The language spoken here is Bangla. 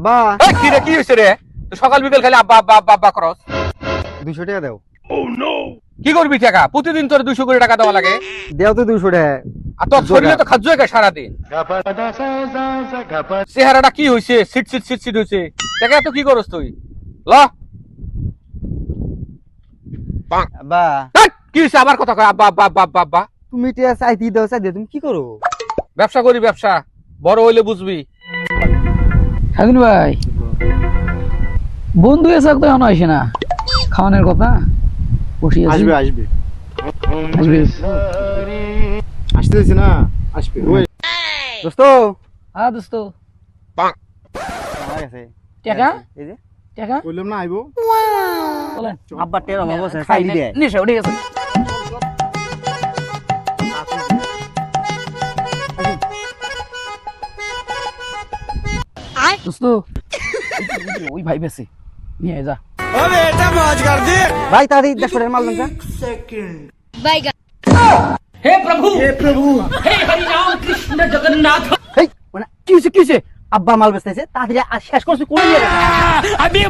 আব্বা এই কি রে, কি হইছে রে? তুই সকাল বিকেল খালি আব্বা আব্বা আব্বা আব্বা করস। 200 টাকা দাও। কি করবি টাকা? প্রতিদিন তোর 200 করে টাকা দেওয়া লাগে। দেও তো 200 টাকা। আর তোর শরীরে তো খাদ্য হয় সারাদিন। চেহারাটা কি হইছে? সিট সিট সিট সিট হইছে। টাকা তো কি করস তুই? ল আব্বা কি হইছে? আবার কথা কয় আব্বা আব্বা আব্বা আব্বা আব্বা। তুমি টিয়া চাইতি দাও চাই তুমি কি করো? ব্যবসা করি ব্যবসা, বড় হইলে বুঝবি। স্বাধীন ভাই বন্ধু এসে তো এখন আসে না, খাওয়ানোর কথা বসে আছি। আসবে আসবে আসবে আসতে দিছি না, আসবে। ওই দোস্ত হ্যাঁ দোস্ত আমার কাছে টাকা এই যে টাকা বললাম না আইবো। বলেন আব্বা টেরা বাবা চাই দে। নিশা উঠে গেছে। দোস্ত ওই ভাই বেশি নিয়ে আয় যা। ভাই তাড়াতাড়ি 100 টাকা মাল দেন স্যার। এই মানে কি হইছে আব্বা মাল বেচতেছে তাড়াতাড়ি শেষ করছে কোন নিয়ে